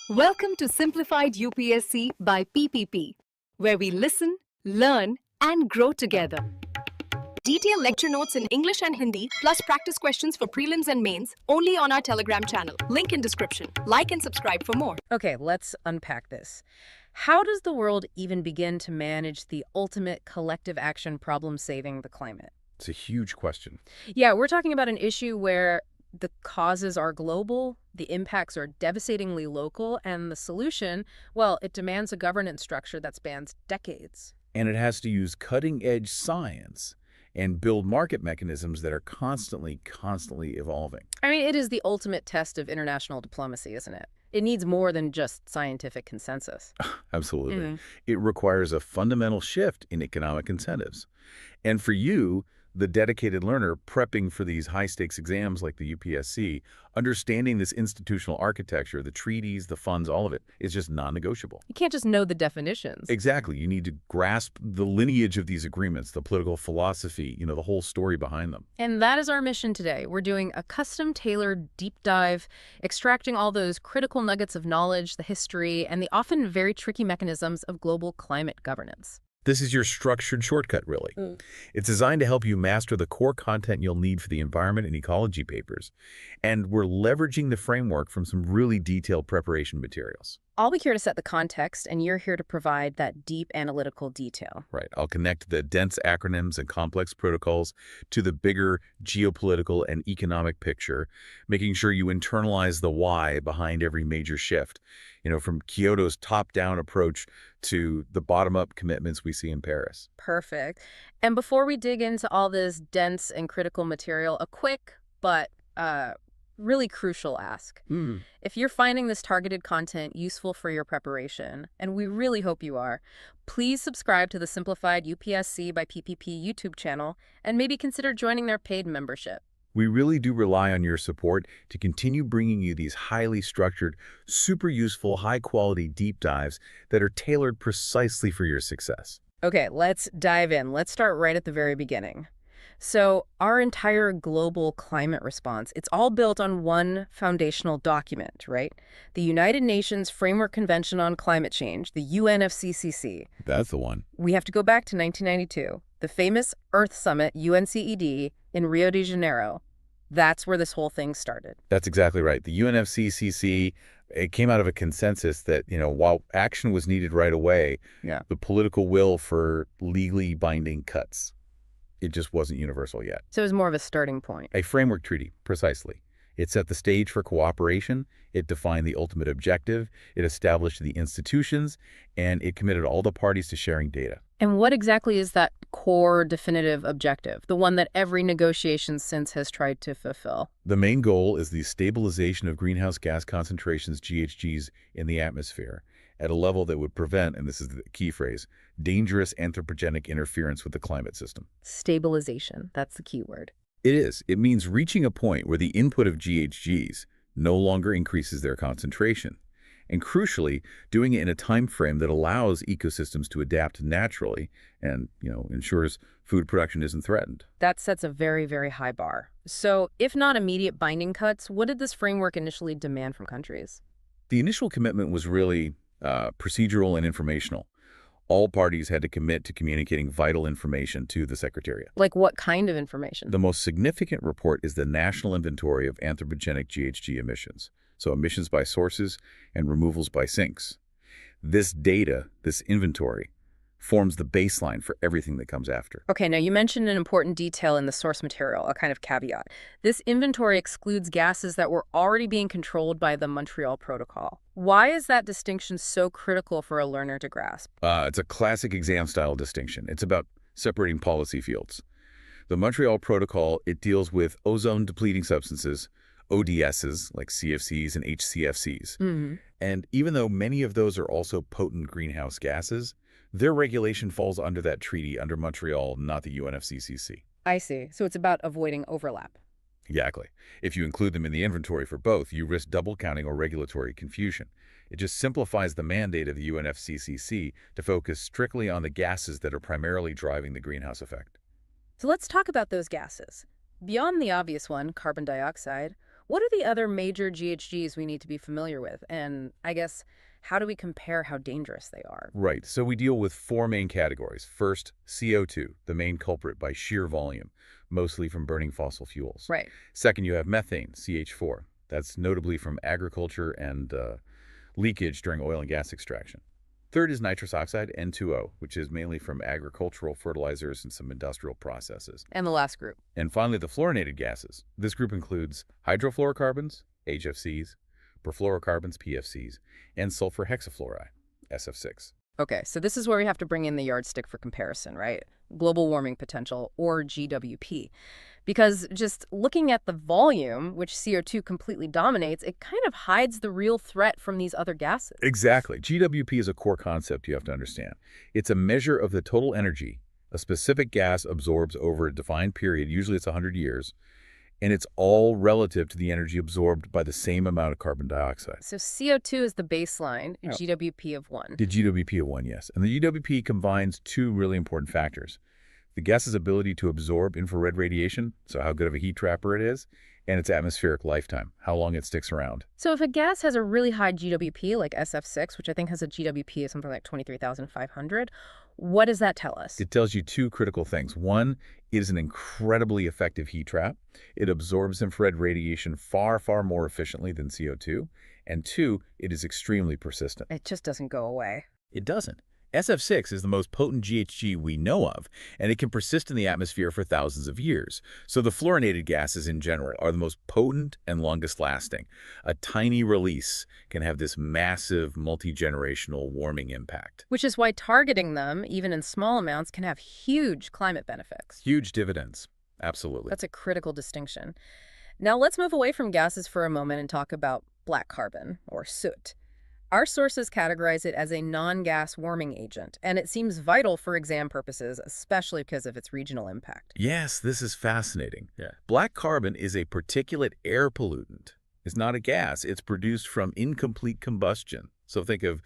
Welcome to Simplified UPSC by PPP, where we listen, learn, and grow together. Detailed lecture notes in English and Hindi, plus practice questions for prelims and mains, only on our Telegram channel. Link in description. Like and subscribe for more. Okay, let's unpack this. How does the world even begin to manage the ultimate collective action problem saving the climate? It's a huge question. Yeah, we're talking about an issue where the causes are global, the impacts are devastatingly local, and the solution, well, it demands a governance structure that spans decades. And it has to use cutting-edge science and build market mechanisms that are constantly evolving. I mean, it is the ultimate test of international diplomacy, isn't it? It needs more than just scientific consensus. Absolutely. It requires a fundamental shift in economic incentives. And for you, the dedicated learner prepping for these high-stakes exams like the UPSC, understanding this institutional architecture, the treaties, the funds, all of it, is just non-negotiable. You can't just know the definitions. Exactly. You need to grasp the lineage of these agreements, the political philosophy, the whole story behind them. And that is our mission today. We're doing a custom-tailored deep dive, extracting all those critical nuggets of knowledge, the history, and the often very tricky mechanisms of global climate governance. This is your structured shortcut, really. It's designed to help you master the core content you'll need for the environment and ecology papers. And we're leveraging the framework from some really detailed preparation materials. I'll be here to set the context, and you're here to provide that deep analytical detail. Right. I'll connect the dense acronyms and complex protocols to the bigger geopolitical and economic picture, making sure you internalize the why behind every major shift, from Kyoto's top-down approach to the bottom-up commitments we see in Paris. Perfect. And before we dig into all this dense and critical material, a quick but really crucial ask. If you're finding this targeted content useful for your preparation, and we really hope you are, please subscribe to the Simplified UPSC by PPP YouTube channel and maybe consider joining their paid membership. We really do rely on your support to continue bringing you these highly structured, super useful, high-quality deep dives that are tailored precisely for your success. Okay, let's dive in. Let's start right at the very beginning. So our entire global climate response, it's all built on one foundational document, right? The United Nations Framework Convention on Climate Change, the UNFCCC. That's the one. We have to go back to 1992, the famous Earth Summit, UNCED, in Rio de Janeiro. That's where this whole thing started. That's exactly right. The UNFCCC, it came out of a consensus that, while action was needed right away, the political will for legally binding cuts, it just wasn't universal yet. So it was more of a starting point. A framework treaty, precisely. It set the stage for cooperation, it defined the ultimate objective, it established the institutions, and it committed all the parties to sharing data. And what exactly is that core definitive objective, the one that every negotiation since has tried to fulfill? The main goal is the stabilization of greenhouse gas concentrations, GHGs, in the atmosphere at a level that would prevent, and this is the key phrase, dangerous anthropogenic interference with the climate system. Stabilization, that's the key word. It is. It means reaching a point where the input of GHGs no longer increases their concentration. And crucially, doing it in a time frame that allows ecosystems to adapt naturally and, ensures food production isn't threatened. That sets a very, very high bar. So if not immediate binding cuts, what did this framework initially demand from countries? The initial commitment was really procedural and informational. All parties had to commit to communicating vital information to the Secretariat. Like what kind of information? The most significant report is the National Inventory of Anthropogenic GHG Emissions, so emissions by sources and removals by sinks. This data, this inventory, forms the baseline for everything that comes after. Okay, now you mentioned an important detail in the source material, a kind of caveat. This inventory excludes gases that were already being controlled by the Montreal Protocol. Why is that distinction so critical for a learner to grasp? It's a classic exam-style distinction. It's about separating policy fields. The Montreal Protocol, it deals with ozone-depleting substances, ODSs, like CFCs and HCFCs. And even though many of those are also potent greenhouse gases, their regulation falls under that treaty under Montreal, not the UNFCCC. I see. So it's about avoiding overlap. Exactly. If you include them in the inventory for both, you risk double counting or regulatory confusion. It just simplifies the mandate of the UNFCCC to focus strictly on the gases that are primarily driving the greenhouse effect. So let's talk about those gases. Beyond the obvious one, carbon dioxide, What are the other major GHGs we need to be familiar with? And I guess, how do we compare how dangerous they are? Right. So we deal with four main categories. First, CO2, the main culprit by sheer volume, mostly from burning fossil fuels. Right. Second, you have methane, CH4. That's notably from agriculture and leakage during oil and gas extraction. Third is nitrous oxide, N2O, which is mainly from agricultural fertilizers and some industrial processes. And the last group. And finally, the fluorinated gases. This group includes hydrofluorocarbons, HFCs, perfluorocarbons, PFCs, and sulfur hexafluoride, SF6. Okay, so this is where we have to bring in the yardstick for comparison, right? Global warming potential, or GWP. Because just looking at the volume, which CO2 completely dominates, it kind of hides the real threat from these other gases. Exactly. GWP is a core concept you have to understand. It's a measure of the total energy a specific gas absorbs over a defined period, usually it's 100 years, and it's all relative to the energy absorbed by the same amount of carbon dioxide. So CO2 is the baseline, Yeah. GWP of 1. The GWP of 1, yes. And the GWP combines two really important factors. The gas's ability to absorb infrared radiation, so how good of a heat trapper it is, and its atmospheric lifetime, how long it sticks around. So if a gas has a really high GWP, like SF6, which I think has a GWP of something like 23,500, what does that tell us? It tells you two critical things. One, it is an incredibly effective heat trap. It absorbs infrared radiation far, far more efficiently than CO2. And two, it is extremely persistent. It just doesn't go away. It doesn't. SF6 is the most potent GHG we know of, and it can persist in the atmosphere for thousands of years. So the fluorinated gases in general are the most potent and longest lasting. A tiny release can have this massive multi-generational warming impact. Which is why targeting them, even in small amounts, can have huge climate benefits. Huge dividends. Absolutely. That's a critical distinction. Now let's move away from gases for a moment and talk about black carbon, or soot. Our sources categorize it as a non-gas warming agent, and it seems vital for exam purposes, especially because of its regional impact. Yes, this is fascinating. Black carbon is a particulate air pollutant. It's not a gas. It's produced from incomplete combustion. So think of,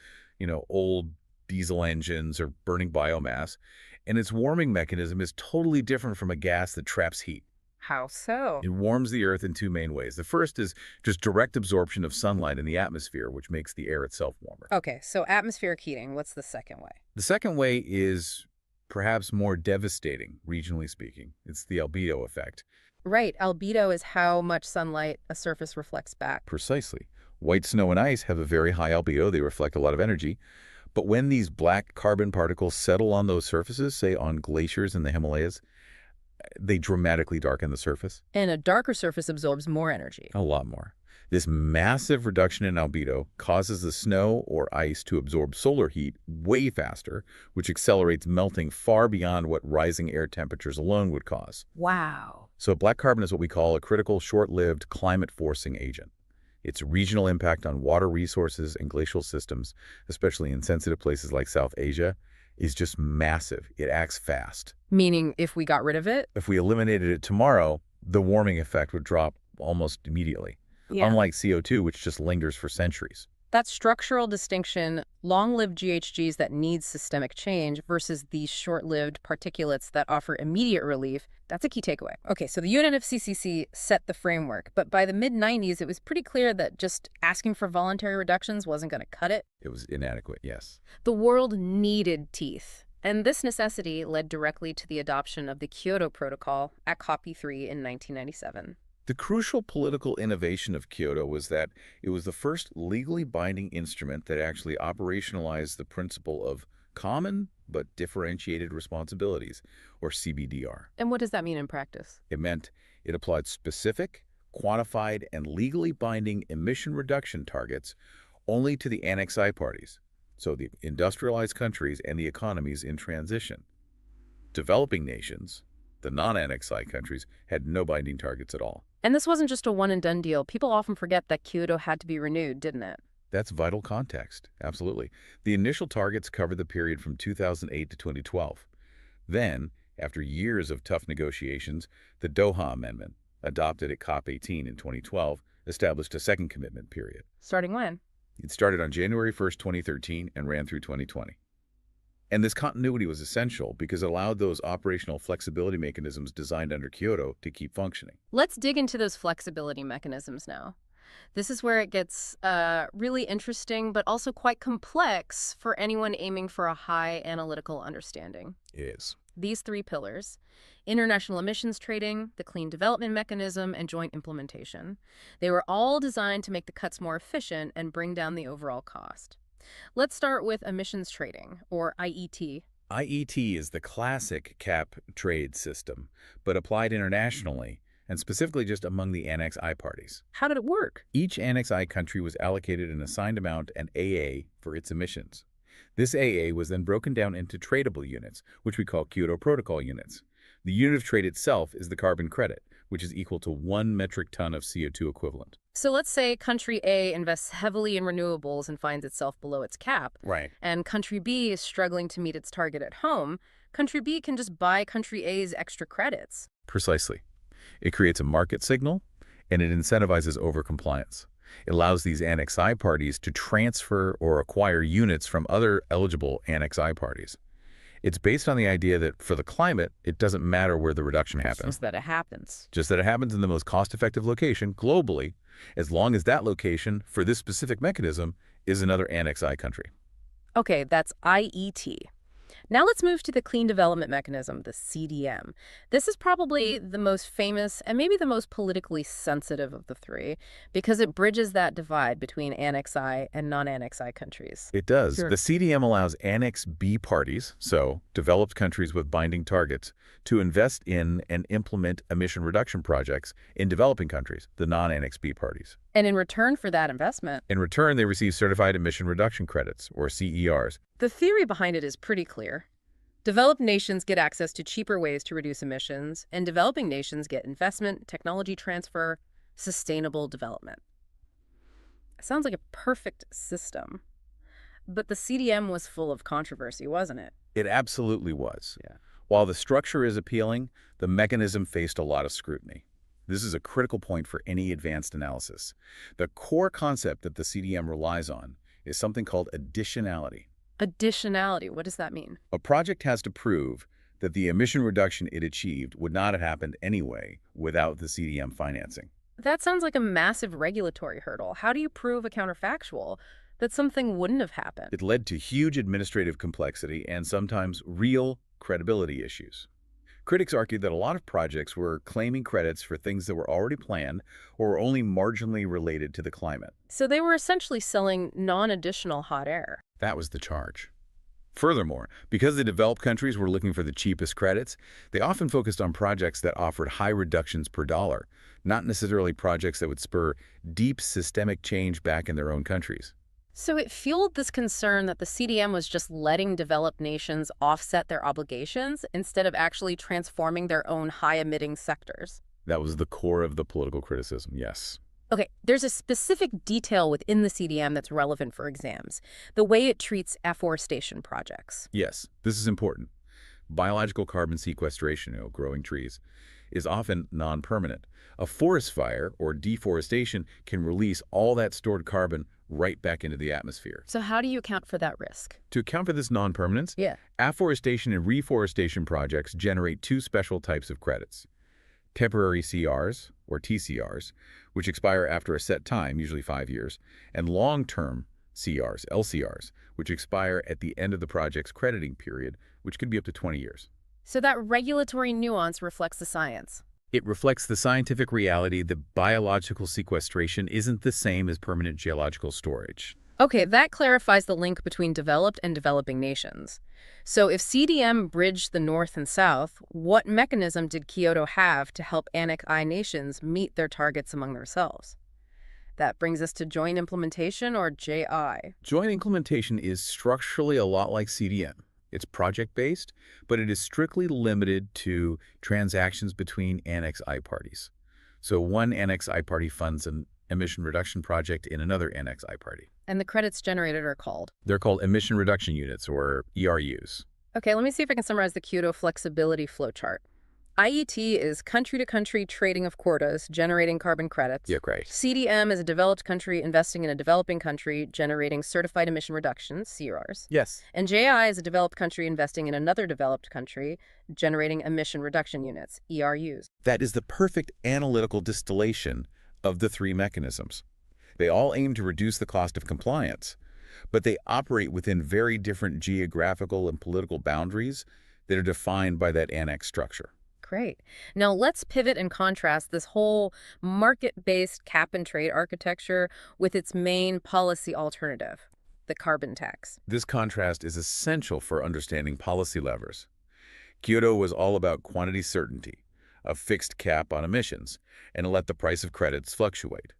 old diesel engines or burning biomass. And its warming mechanism is totally different from a gas that traps heat. How so? It warms the Earth in two main ways. The first is just direct absorption of sunlight in the atmosphere, which makes the air itself warmer. Okay, so atmospheric heating, what's the second way? The second way is perhaps more devastating, regionally speaking. It's the albedo effect. Right, albedo is how much sunlight a surface reflects back. Precisely. White snow and ice have a very high albedo. They reflect a lot of energy. But when these black carbon particles settle on those surfaces, say on glaciers in the Himalayas, they dramatically darken the surface. And a darker surface absorbs more energy. A lot more. This massive reduction in albedo causes the snow or ice to absorb solar heat way faster, which accelerates melting far beyond what rising air temperatures alone would cause. Wow. So black carbon is what we call a critical, short-lived climate-forcing agent. Its regional impact on water resources and glacial systems, especially in sensitive places like South Asia, is just massive. It acts fast. Meaning if we got rid of it? If we eliminated it tomorrow, the warming effect would drop almost immediately. Yeah. Unlike CO2, which just lingers for centuries. That structural distinction, long-lived GHGs that need systemic change versus these short-lived particulates that offer immediate relief, that's a key takeaway. Okay, so the UNFCCC set the framework, but by the mid-90s, it was pretty clear that just asking for voluntary reductions wasn't going to cut it. It was inadequate, yes. The world needed teeth, and this necessity led directly to the adoption of the Kyoto Protocol at COP3 in 1997. The crucial political innovation of Kyoto was that it was the first legally binding instrument that actually operationalized the principle of common but differentiated responsibilities, or CBDR. And what does that mean in practice? It meant it applied specific, quantified, and legally binding emission reduction targets only to the Annex I parties, so the industrialized countries and the economies in transition. Developing nations, the non-Annex I countries, had no binding targets at all. And this wasn't just a one-and-done deal. People often forget that Kyoto had to be renewed, didn't it? That's vital context, absolutely. The initial targets covered the period from 2008 to 2012. Then, after years of tough negotiations, the Doha Amendment, adopted at COP18 in 2012, established a second commitment period. Starting when? It started on January 1st, 2013, and ran through 2020. And this continuity was essential because it allowed those operational flexibility mechanisms designed under Kyoto to keep functioning. Let's dig into those flexibility mechanisms now. This is where it gets really interesting, but also quite complex for anyone aiming for a high analytical understanding. It is. These three pillars, international emissions trading, the clean development mechanism, and joint implementation, they were all designed to make the cuts more efficient and bring down the overall cost. Let's start with emissions trading, or IET. IET is the classic cap trade system, but applied internationally, and specifically just among the Annex I parties. How did it work? Each Annex I country was allocated an assigned amount, an AA, for its emissions. This AA was then broken down into tradable units, which we call Kyoto Protocol units. The unit of trade itself is the carbon credit, which is equal to 1 metric ton of CO2 equivalent. So let's say country A invests heavily in renewables and finds itself below its cap. Right. And country B is struggling to meet its target at home. Country B can just buy country A's extra credits. Precisely. It creates a market signal, and it incentivizes overcompliance. It allows these Annex I parties to transfer or acquire units from other eligible Annex I parties. It's based on the idea that for the climate, it doesn't matter where the reduction happens. Just that it happens. Just that it happens in the most cost-effective location globally, as long as that location for this specific mechanism is another Annex I country. Okay, that's IET. Now let's move to the Clean Development Mechanism, the CDM. This is probably the most famous and maybe the most politically sensitive of the three because it bridges that divide between Annex I and non-Annex I countries. It does. Sure. The CDM allows Annex B parties, so developed countries with binding targets, to invest in and implement emission reduction projects in developing countries, the non-Annex B parties. And in return for that investment, In return, they receive certified emission reduction credits, or CERs. the theory behind it is pretty clear. Developed nations get access to cheaper ways to reduce emissions, and developing nations get investment, technology transfer, sustainable development. It sounds like a perfect system. But the CDM was full of controversy, wasn't it? It absolutely was. Yeah. While the structure is appealing, the mechanism faced a lot of scrutiny. This is a critical point for any advanced analysis. The core concept that the CDM relies on is something called additionality. Additionality, what does that mean? A project has to prove that the emission reduction it achieved would not have happened anyway without the CDM financing. That sounds like a massive regulatory hurdle. How do you prove a counterfactual that something wouldn't have happened? It led to huge administrative complexity and sometimes real credibility issues. Critics argued that a lot of projects were claiming credits for things that were already planned or were only marginally related to the climate. So they were essentially selling non-additional hot air. That was the charge. Furthermore, because the developed countries were looking for the cheapest credits, they often focused on projects that offered high reductions per dollar, not necessarily projects that would spur deep systemic change back in their own countries. So it fueled this concern that the CDM was just letting developed nations offset their obligations instead of actually transforming their own high-emitting sectors. That was the core of the political criticism, yes. Okay, there's a specific detail within the CDM that's relevant for exams, the way it treats afforestation projects. Yes, this is important. Biological carbon sequestration, growing trees, is often non-permanent. A forest fire or deforestation can release all that stored carbon right back into the atmosphere. So how do you account for that risk? To account for this non-permanence, afforestation and reforestation projects generate two special types of credits. Temporary CRs, or TCRs, which expire after a set time, usually 5 years, and long-term CRs, LCRs, which expire at the end of the project's crediting period, which could be up to 20 years. So that regulatory nuance reflects the science. It reflects the scientific reality that biological sequestration isn't the same as permanent geological storage. Okay, that clarifies the link between developed and developing nations. So if CDM bridged the North and South, what mechanism did Kyoto have to help Annex I nations meet their targets among themselves? That brings us to joint implementation, or JI. Joint implementation is structurally a lot like CDM. It's project-based, but it is strictly limited to transactions between Annex I parties. So one Annex I party funds an emission reduction project in another Annex I party. And the credits generated are called? They're called emission reduction units, or ERUs. Okay, let me see if I can summarize the Kyoto flexibility flowchart. IET is country-to-country trading of quotas, generating carbon credits. Yeah, right. CDM is a developed country investing in a developing country, generating certified emission reductions, CERs. Yes. And JI is a developed country investing in another developed country, generating emission reduction units, ERUs. That is the perfect analytical distillation of the three mechanisms. They all aim to reduce the cost of compliance, but they operate within very different geographical and political boundaries that are defined by that annex structure. Great. Now let's pivot and contrast this whole market-based cap-and-trade architecture with its main policy alternative, the carbon tax. This contrast is essential for understanding policy levers. Kyoto was all about quantity certainty, a fixed cap on emissions, and let the price of credits fluctuate.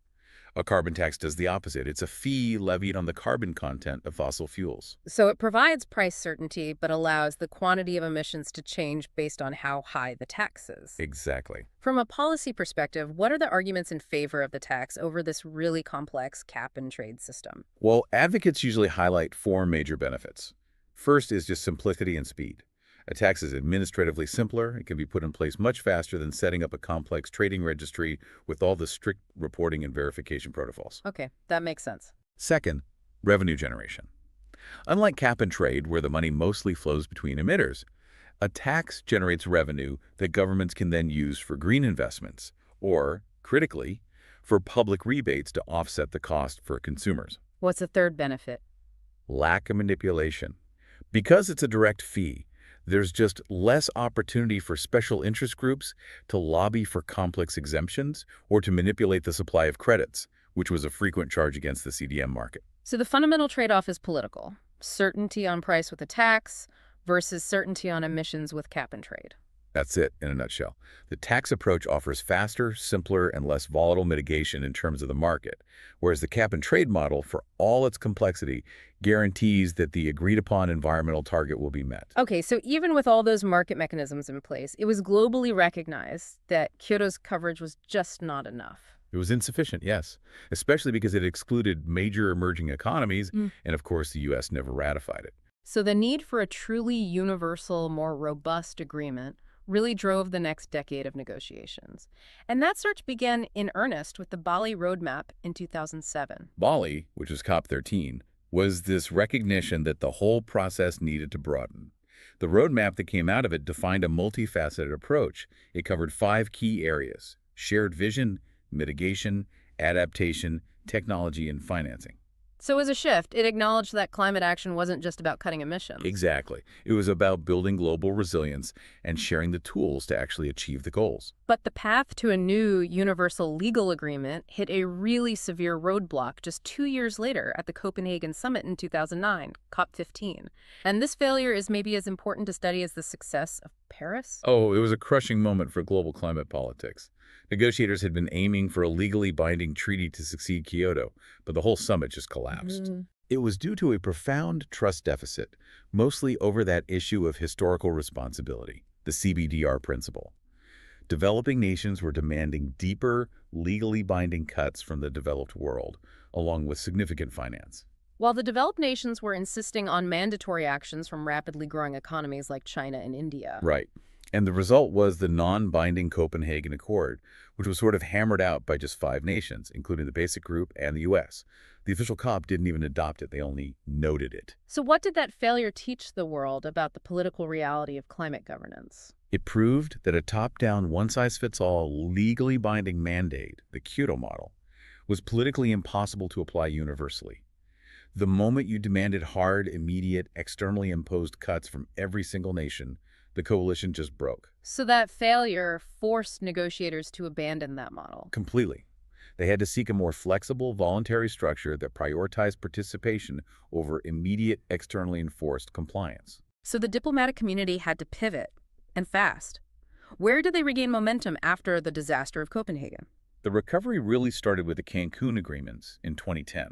A carbon tax does the opposite. It's a fee levied on the carbon content of fossil fuels. So it provides price certainty, but allows the quantity of emissions to change based on how high the tax is. Exactly. From a policy perspective, what are the arguments in favor of the tax over this really complex cap-and-trade system? Well, advocates usually highlight four major benefits. First is just simplicity and speed. A tax is administratively simpler. It can be put in place much faster than setting up a complex trading registry with all the strict reporting and verification protocols. Okay, that makes sense. Second, revenue generation. Unlike cap and trade, where the money mostly flows between emitters, a tax generates revenue that governments can then use for green investments or, critically, for public rebates to offset the cost for consumers. What's the third benefit? Lack of manipulation. Because it's a direct fee, there's just less opportunity for special interest groups to lobby for complex exemptions or to manipulate the supply of credits, which was a frequent charge against the CDM market. So the fundamental trade-off is political. Certainty on price with a tax versus certainty on emissions with cap and trade. That's it in a nutshell. The tax approach offers faster, simpler, and less volatile mitigation in terms of the market, whereas the cap and trade model, for all its complexity, guarantees that the agreed-upon environmental target will be met. Okay, so even with all those market mechanisms in place, it was globally recognized that Kyoto's coverage was just not enough. It was insufficient, yes, especially because it excluded major emerging economies, and of course the U.S. never ratified it. So the need for a truly universal, more robust agreement really drove the next decade of negotiations. And that search began in earnest with the Bali Roadmap in 2007. Bali, which was COP13, was this recognition that the whole process needed to broaden. The roadmap that came out of it defined a multifaceted approach. It covered 5 key areas: shared vision, mitigation, adaptation, technology, and financing. So as a shift, it acknowledged that climate action wasn't just about cutting emissions. Exactly. It was about building global resilience and sharing the tools to actually achieve the goals. But the path to a new universal legal agreement hit a really severe roadblock just 2 years later at the Copenhagen summit in 2009, COP15. And this failure is maybe as important to study as the success of Paris? Oh, it was a crushing moment for global climate politics. Negotiators had been aiming for a legally binding treaty to succeed Kyoto, but the whole summit just collapsed. It was due to a profound trust deficit, mostly over that issue of historical responsibility, the CBDR principle. Developing nations were demanding deeper, legally binding cuts from the developed world, along with significant finance. While the developed nations were insisting on mandatory actions from rapidly growing economies like China and India. Right. And the result was the non-binding Copenhagen Accord, which was sort of hammered out by just 5 nations, including the Basic Group and the U.S. The official COP didn't even adopt it. They only noted it. So what did that failure teach the world about the political reality of climate governance? It proved that a top-down, one-size-fits-all, legally binding mandate, the Kyoto model, was politically impossible to apply universally. The moment you demanded hard, immediate, externally imposed cuts from every single nation, the coalition just broke. So that failure forced negotiators to abandon that model. Completely. They had to seek a more flexible, voluntary structure that prioritized participation over immediate, externally enforced compliance. So the diplomatic community had to pivot, and fast. Where did they regain momentum after the disaster of Copenhagen? The recovery really started with the Cancun Agreements in 2010.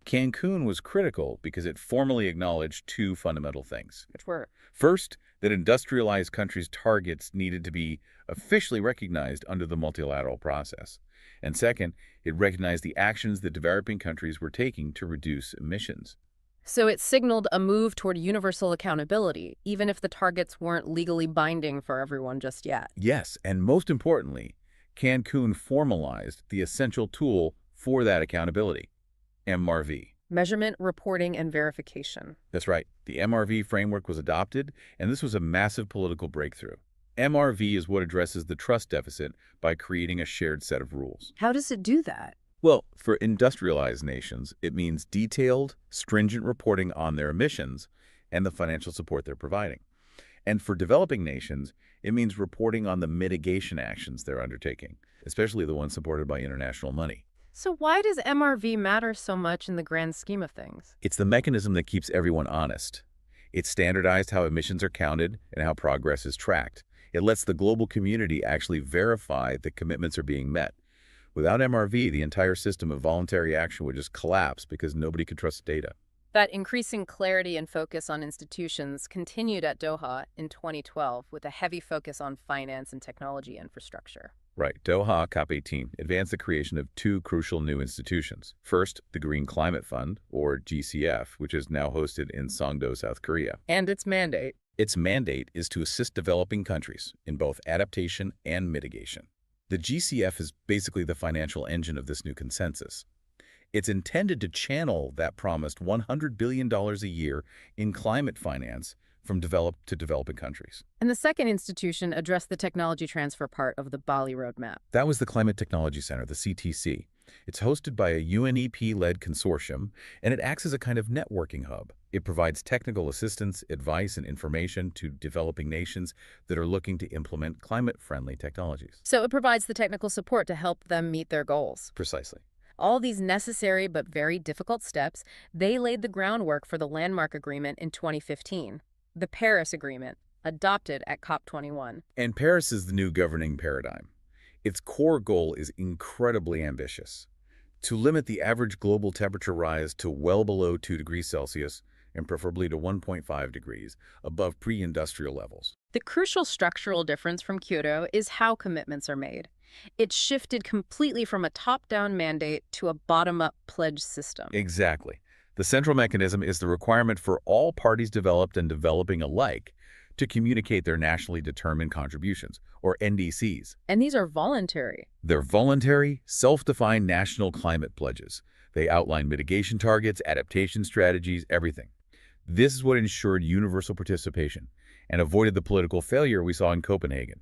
Cancun was critical because it formally acknowledged 2 fundamental things. Which were? First, that industrialized countries' targets needed to be officially recognized under the multilateral process. And second, it recognized the actions that developing countries were taking to reduce emissions. So it signaled a move toward universal accountability, even if the targets weren't legally binding for everyone just yet. Yes, and most importantly, Cancun formalized the essential tool for that accountability, MRV. Measurement, reporting, and verification. That's right. The MRV framework was adopted, and this was a massive political breakthrough. MRV is what addresses the trust deficit by creating a shared set of rules. How does it do that? Well, for industrialized nations, it means detailed, stringent reporting on their emissions and the financial support they're providing. And for developing nations, it means reporting on the mitigation actions they're undertaking, especially the ones supported by international money. So why does MRV matter so much in the grand scheme of things? It's the mechanism that keeps everyone honest. It's standardized how emissions are counted and how progress is tracked. It lets the global community actually verify that commitments are being met. Without MRV, the entire system of voluntary action would just collapse because nobody could trust data. That increasing clarity and focus on institutions continued at Doha in 2012 with a heavy focus on finance and technology infrastructure. Right. Doha COP18 advanced the creation of two crucial new institutions. First, the Green Climate Fund, or GCF, which is now hosted in Songdo, South Korea. And its mandate? Its mandate is to assist developing countries in both adaptation and mitigation. The GCF is basically the financial engine of this new consensus. It's intended to channel that promised $100 billion a year in climate finance from developed to developing countries. And the second institution addressed the technology transfer part of the Bali Roadmap. That was the Climate Technology Center, the CTC. It's hosted by a UNEP-led consortium, and it acts as a kind of networking hub. It provides technical assistance, advice, and information to developing nations that are looking to implement climate-friendly technologies. So it provides the technical support to help them meet their goals. Precisely. All these necessary but very difficult steps, they laid the groundwork for the landmark agreement in 2015, the Paris Agreement, adopted at COP21. And Paris is the new governing paradigm. Its core goal is incredibly ambitious: to limit the average global temperature rise to well below 2 degrees Celsius and preferably to 1.5 degrees above pre-industrial levels. The crucial structural difference from Kyoto is how commitments are made. It shifted completely from a top-down mandate to a bottom-up pledge system. Exactly. The central mechanism is the requirement for all parties developed and developing alike to communicate their nationally determined contributions, or NDCs. And these are voluntary. They're voluntary, self-defined national climate pledges. They outline mitigation targets, adaptation strategies, everything. This is what ensured universal participation and avoided the political failure we saw in Copenhagen.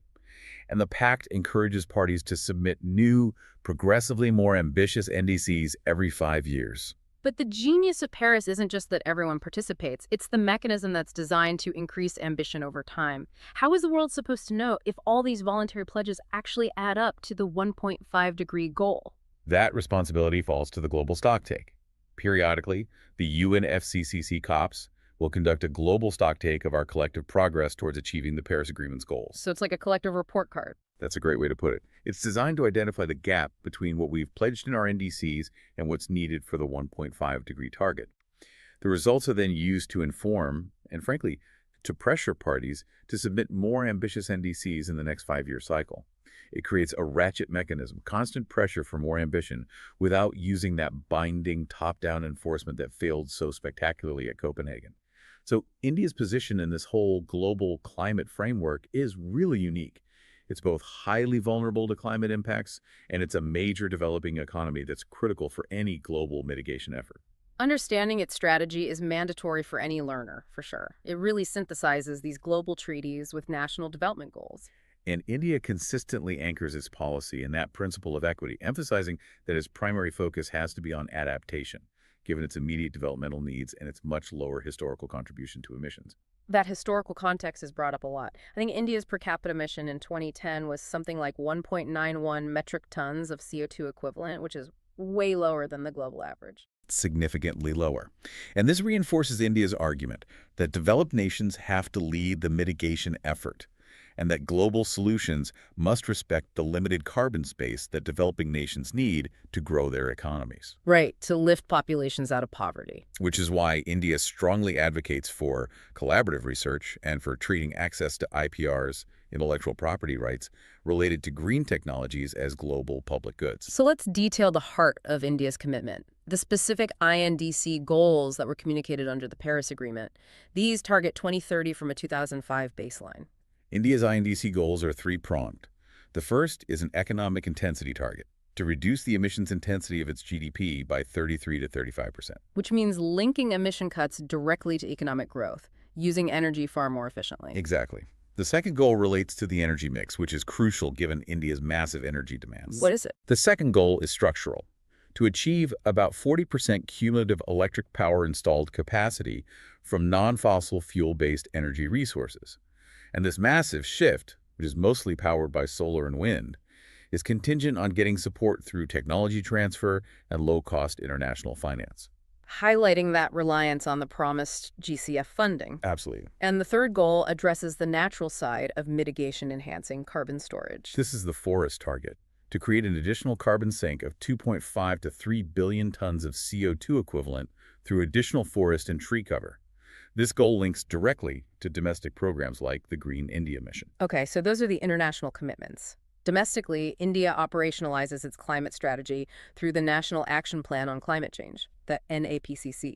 And the pact encourages parties to submit new, progressively more ambitious NDCs every 5 years. But the genius of Paris isn't just that everyone participates. It's the mechanism that's designed to increase ambition over time. How is the world supposed to know if all these voluntary pledges actually add up to the 1.5-degree goal? That responsibility falls to the global stocktake. Periodically, the UNFCCC COPs will conduct a global stocktake of our collective progress towards achieving the Paris Agreement's goals. So it's like a collective report card. That's a great way to put it. It's designed to identify the gap between what we've pledged in our NDCs and what's needed for the 1.5-degree target. The results are then used to inform, and frankly, to pressure parties to submit more ambitious NDCs in the next 5-year cycle. It creates a ratchet mechanism, constant pressure for more ambition, without using that binding top-down enforcement that failed so spectacularly at Copenhagen. So India's position in this whole global climate framework is really unique. It's both highly vulnerable to climate impacts, and it's a major developing economy that's critical for any global mitigation effort. Understanding its strategy is mandatory for any learner, for sure. It really synthesizes these global treaties with national development goals. And India consistently anchors its policy in that principle of equity, emphasizing that its primary focus has to be on adaptation, given its immediate developmental needs and its much lower historical contribution to emissions. That historical context is brought up a lot. I think India's per capita emission in 2010 was something like 1.91 metric tons of CO2 equivalent, which is way lower than the global average. Significantly lower. And this reinforces India's argument that developed nations have to lead the mitigation effort, and that global solutions must respect the limited carbon space that developing nations need to grow their economies. Right, to lift populations out of poverty. Which is why India strongly advocates for collaborative research and for treating access to IPRs, intellectual property rights, related to green technologies as global public goods. So let's detail the heart of India's commitment, The specific INDC goals that were communicated under the Paris Agreement, these target 2030 from a 2005 baseline. India's INDC goals are three-pronged. The first is an economic intensity target, to reduce the emissions intensity of its GDP by 33 to 35%. Which means linking emission cuts directly to economic growth, using energy far more efficiently. Exactly. The second goal relates to the energy mix, which is crucial given India's massive energy demands. What is it? The second goal is structural, to achieve about 40% cumulative electric power installed capacity from non-fossil fuel-based energy resources. And this massive shift, which is mostly powered by solar and wind, is contingent on getting support through technology transfer and low-cost international finance. Highlighting that reliance on the promised GCF funding. Absolutely. And the third goal addresses the natural side of mitigation-enhancing carbon storage. This is the forest target, to create an additional carbon sink of 2.5 to 3 billion tons of CO2 equivalent through additional forest and tree cover. This goal links directly to domestic programs like the Green India Mission. Okay, so those are the international commitments. Domestically, India operationalizes its climate strategy through the National Action Plan on Climate Change, the NAPCC.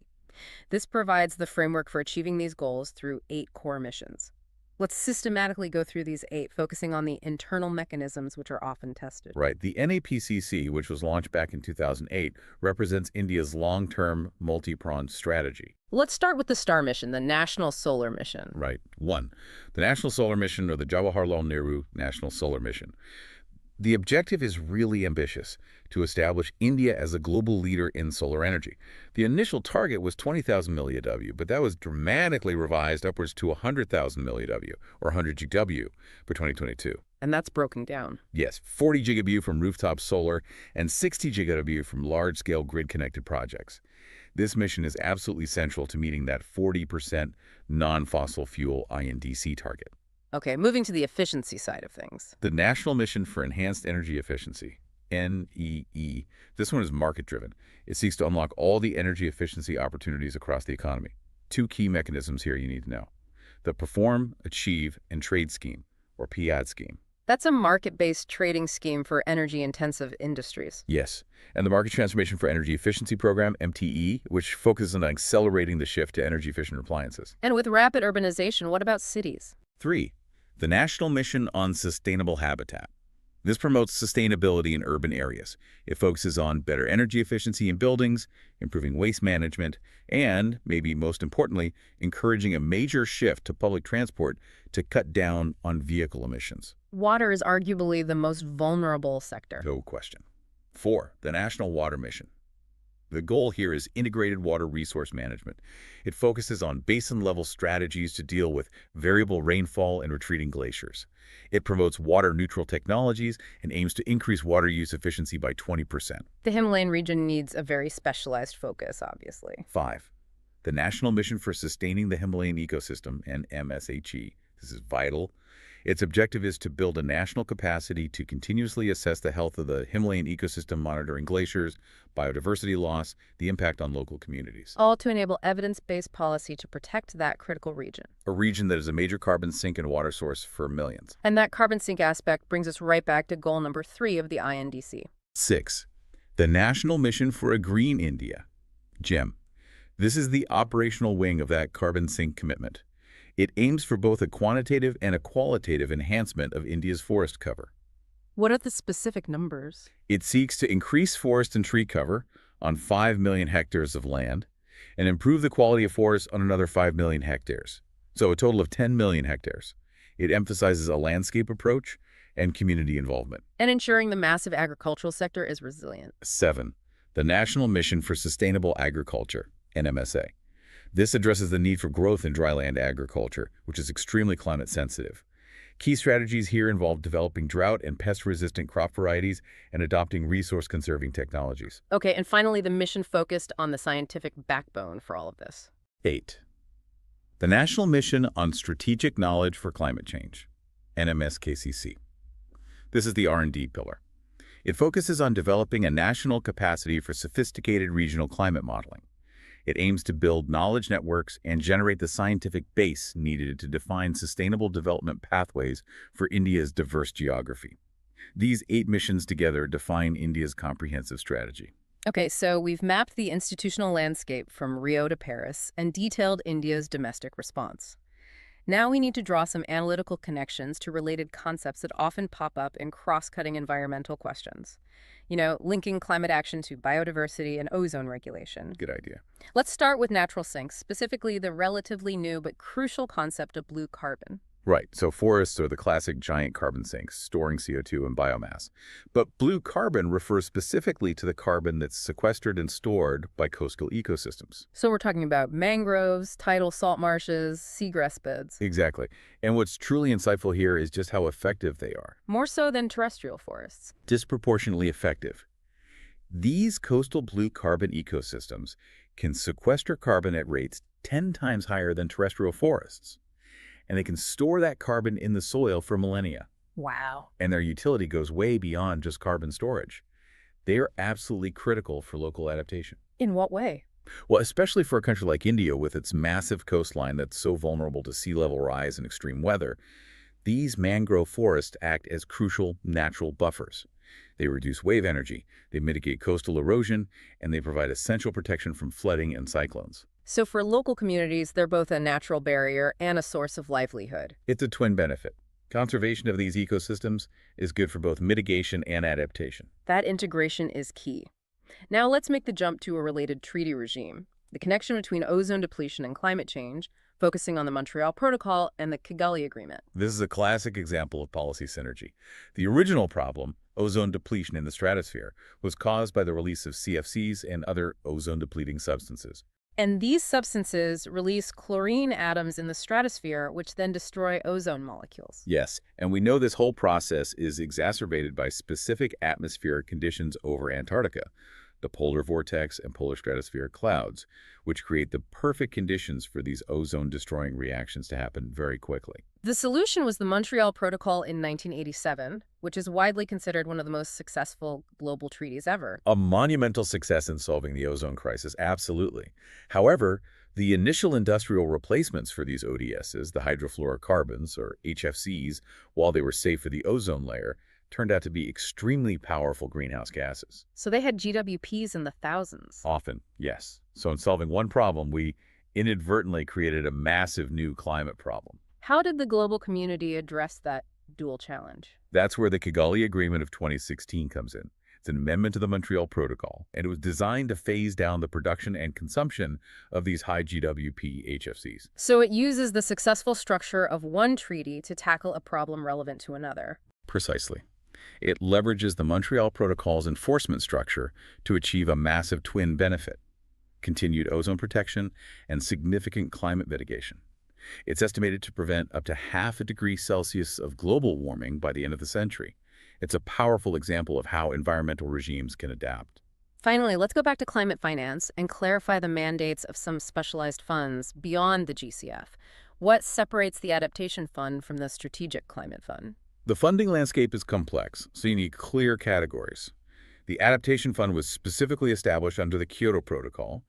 This provides the framework for achieving these goals through 8 core missions. Let's systematically go through these 8, focusing on the internal mechanisms which are often tested. Right. The NAPCC, which was launched back in 2008, represents India's long-term multi-pronged strategy. Let's start with the STAR mission, the National Solar Mission. Right. 1. The National Solar Mission, or the Jawaharlal Nehru National Solar Mission. The objective is really ambitious, to establish India as a global leader in solar energy. The initial target was 20,000 milliW, but that was dramatically revised upwards to 100,000 milliW, or 100 GW, for 2022. And that's broken down. Yes, 40 GW from rooftop solar and 60 GW from large-scale grid-connected projects. This mission is absolutely central to meeting that 40% non-fossil fuel INDC target. Okay, moving to the efficiency side of things. The National Mission for Enhanced Energy Efficiency, NEE. This one is market-driven. It seeks to unlock all the energy efficiency opportunities across the economy. 2 key mechanisms here you need to know. The Perform, Achieve, and Trade Scheme, or PAD scheme. That's a market-based trading scheme for energy-intensive industries. Yes, and the Market Transformation for Energy Efficiency Program, MTE, which focuses on accelerating the shift to energy-efficient appliances. And with rapid urbanization, what about cities? 3. The National Mission on Sustainable Habitat. This promotes sustainability in urban areas. It focuses on better energy efficiency in buildings, improving waste management, and, maybe most importantly, encouraging a major shift to public transport to cut down on vehicle emissions. Water is arguably the most vulnerable sector. No question. 4. The National Water Mission. The goal here is integrated water resource management. It focuses on basin-level strategies to deal with variable rainfall and retreating glaciers. It promotes water-neutral technologies and aims to increase water use efficiency by 20%. The Himalayan region needs a very specialized focus, obviously. 5. The National Mission for Sustaining the Himalayan Ecosystem, NMSHE. This is vital. Its objective is to build a national capacity to continuously assess the health of the Himalayan ecosystem, monitoring glaciers, biodiversity loss, the impact on local communities. All to enable evidence-based policy to protect that critical region. A region that is a major carbon sink and water source for millions. And that carbon sink aspect brings us right back to goal number 3 of the INDC. 6. The National Mission for a Green India, GEM. This is the operational wing of that carbon sink commitment. It aims for both a quantitative and a qualitative enhancement of India's forest cover. What are the specific numbers? It seeks to increase forest and tree cover on 5 million hectares of land and improve the quality of forests on another 5 million hectares, so a total of 10 million hectares. It emphasizes a landscape approach and community involvement. And ensuring the massive agricultural sector is resilient. 7. The National Mission for Sustainable Agriculture, NMSA. This addresses the need for growth in dryland agriculture, which is extremely climate sensitive. Key strategies here involve developing drought and pest-resistant crop varieties and adopting resource-conserving technologies. Okay, and finally, the mission focused on the scientific backbone for all of this. 8. The National Mission on Strategic Knowledge for Climate Change, NMSKCC. This is the R&D pillar. It focuses on developing a national capacity for sophisticated regional climate modeling. It aims to build knowledge networks and generate the scientific base needed to define sustainable development pathways for India's diverse geography. These 8 missions together define India's comprehensive strategy. Okay, so we've mapped the institutional landscape from Rio to Paris and detailed India's domestic response. Now we need to draw some analytical connections to related concepts that often pop up in cross-cutting environmental questions. You know, linking climate action to biodiversity and ozone regulation. Good idea. Let's start with natural sinks, specifically the relatively new but crucial concept of blue carbon. Right, so forests are the classic giant carbon sinks, storing CO2 and biomass. But blue carbon refers specifically to the carbon that's sequestered and stored by coastal ecosystems. So we're talking about mangroves, tidal salt marshes, seagrass beds. Exactly. And what's truly insightful here is just how effective they are. More so than terrestrial forests. Disproportionately effective. These coastal blue carbon ecosystems can sequester carbon at rates 10 times higher than terrestrial forests. And they can store that carbon in the soil for millennia. Wow. And their utility goes way beyond just carbon storage. They are absolutely critical for local adaptation. In what way? Well, especially for a country like India with its massive coastline that's so vulnerable to sea level rise and extreme weather, these mangrove forests act as crucial natural buffers. They reduce wave energy, they mitigate coastal erosion, and they provide essential protection from flooding and cyclones. So for local communities, they're both a natural barrier and a source of livelihood. It's a twin benefit. Conservation of these ecosystems is good for both mitigation and adaptation. That integration is key. Now let's make the jump to a related treaty regime. The connection between ozone depletion and climate change, focusing on the Montreal Protocol and the Kigali Agreement. This is a classic example of policy synergy. The original problem, ozone depletion in the stratosphere, was caused by the release of CFCs and other ozone-depleting substances. And these substances release chlorine atoms in the stratosphere, which then destroy ozone molecules. Yes, and we know this whole process is exacerbated by specific atmospheric conditions over Antarctica, the polar vortex and polar stratospheric clouds, which create the perfect conditions for these ozone-destroying reactions to happen very quickly. The solution was the Montreal Protocol in 1987, which is widely considered one of the most successful global treaties ever. A monumental success in solving the ozone crisis, absolutely. However, the initial industrial replacements for these ODSs, the hydrofluorocarbons, or HFCs, while they were safe for the ozone layer, turned out to be extremely powerful greenhouse gases. So they had GWPs in the thousands. Often, yes. So in solving one problem, we inadvertently created a massive new climate problem. How did the global community address that dual challenge? That's where the Kigali Agreement of 2016 comes in. It's an amendment to the Montreal Protocol, and it was designed to phase down the production and consumption of these high GWP HFCs. So it uses the successful structure of one treaty to tackle a problem relevant to another. Precisely. It leverages the Montreal Protocol's enforcement structure to achieve a massive twin benefit: continued ozone protection and significant climate mitigation. It's estimated to prevent up to 0.5 degree Celsius of global warming by the end of the century. It's a powerful example of how environmental regimes can adapt. Finally, let's go back to climate finance and clarify the mandates of some specialized funds beyond the GCF. What separates the Adaptation Fund from the Strategic Climate Fund? The funding landscape is complex, so you need clear categories. The Adaptation Fund was specifically established under the Kyoto Protocol.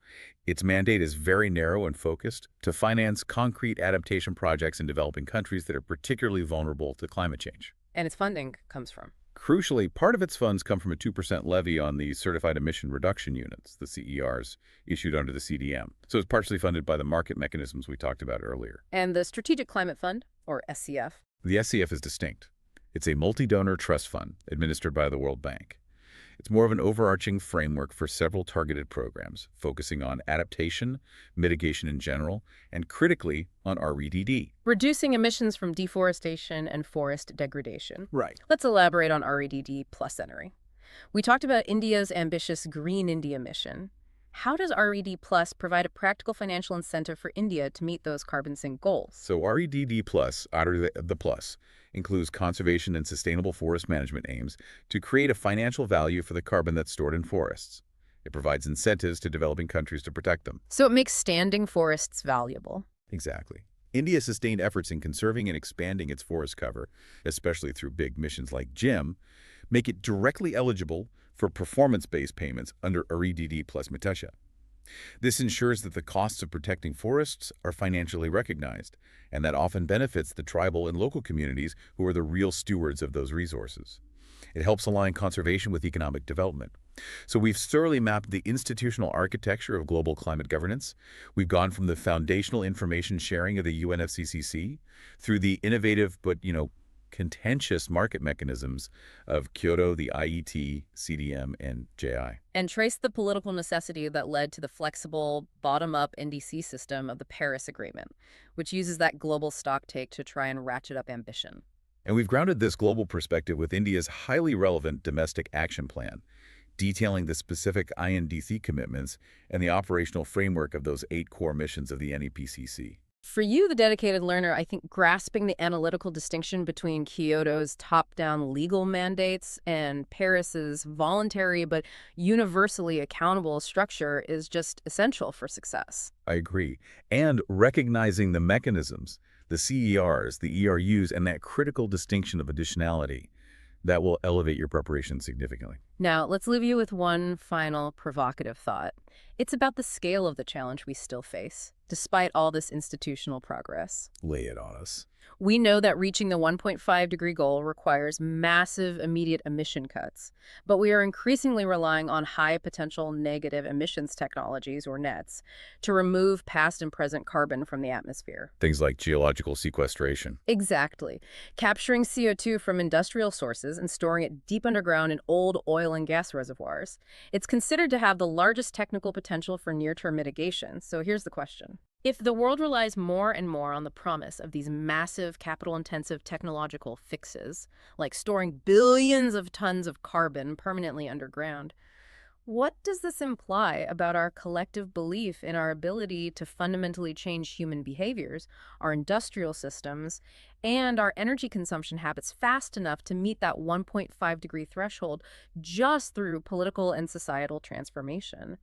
Its mandate is very narrow and focused to finance concrete adaptation projects in developing countries that are particularly vulnerable to climate change. And its funding comes from? Crucially, part of its funds come from a 2% levy on the Certified Emission Reduction Units, the CERs, issued under the CDM. So it's partially funded by the market mechanisms we talked about earlier. And the Strategic Climate Fund, or SCF? The SCF is distinct. It's a multi-donor trust fund administered by the World Bank. It's more of an overarching framework for several targeted programs, focusing on adaptation, mitigation in general, and critically on REDD. Reducing emissions from deforestation and forest degradation. Right. Let's elaborate on REDD plus entry. We talked about India's ambitious Green India mission. How does RED Plus provide a practical financial incentive for India to meet those carbon sink goals? So REDD Plus, out of the plus, includes conservation and sustainable forest management aims to create a financial value for the carbon that's stored in forests. It provides incentives to developing countries to protect them. So it makes standing forests valuable. Exactly. India's sustained efforts in conserving and expanding its forest cover, especially through big missions like GIM, make it directly eligible for performance-based payments under REDD Plus Metasha. This ensures that the costs of protecting forests are financially recognized, and that often benefits the tribal and local communities who are the real stewards of those resources. It helps align conservation with economic development, So we've thoroughly mapped the institutional architecture of global climate governance. We've gone from the foundational information sharing of the UNFCCC through the innovative but, contentious market mechanisms of Kyoto, the IET, CDM, and JI. And trace the political necessity that led to the flexible, bottom-up NDC system of the Paris Agreement, which uses that global stocktake to try and ratchet up ambition. And we've grounded this global perspective with India's highly relevant domestic action plan, detailing the specific INDC commitments and the operational framework of those 8 core missions of the NAPCC. For you, the dedicated learner, I think grasping the analytical distinction between Kyoto's top-down legal mandates and Paris's voluntary but universally accountable structure is just essential for success. I agree. And recognizing the mechanisms, the CERs, the ERUs, and that critical distinction of additionality, that will elevate your preparation significantly. Now, let's leave you with one final provocative thought. It's about the scale of the challenge we still face, despite all this institutional progress. Lay it on us. We know that reaching the 1.5-degree goal requires massive immediate emission cuts, but we are increasingly relying on high-potential negative emissions technologies, or NETs, to remove past and present carbon from the atmosphere. Things like geological sequestration. Exactly. Capturing CO2 from industrial sources and storing it deep underground in old oil and gas reservoirs. It's considered to have the largest technical potential for near-term mitigation. So here's the question. If the world relies more and more on the promise of these massive, capital-intensive technological fixes, like storing billions of tons of carbon permanently underground, what does this imply about our collective belief in our ability to fundamentally change human behaviors, our industrial systems, and our energy consumption habits fast enough to meet that 1.5-degree threshold just through political and societal transformation?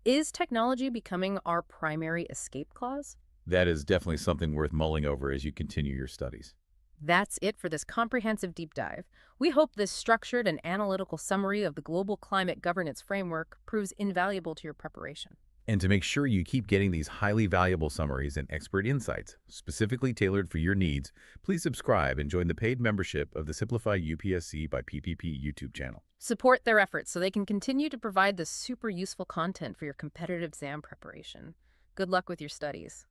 Is technology becoming our primary escape clause? That is definitely something worth mulling over as you continue your studies. That's it for this comprehensive deep dive. We hope this structured and analytical summary of the global climate governance framework proves invaluable to your preparation. And to make sure you keep getting these highly valuable summaries and expert insights, specifically tailored for your needs, please subscribe and join the paid membership of the Simplified UPSC by PPP YouTube channel. Support their efforts so they can continue to provide this super useful content for your competitive exam preparation. Good luck with your studies.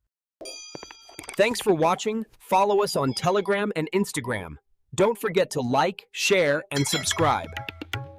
Thanks for watching. Follow us on Telegram and Instagram. Don't forget to like, share, and subscribe.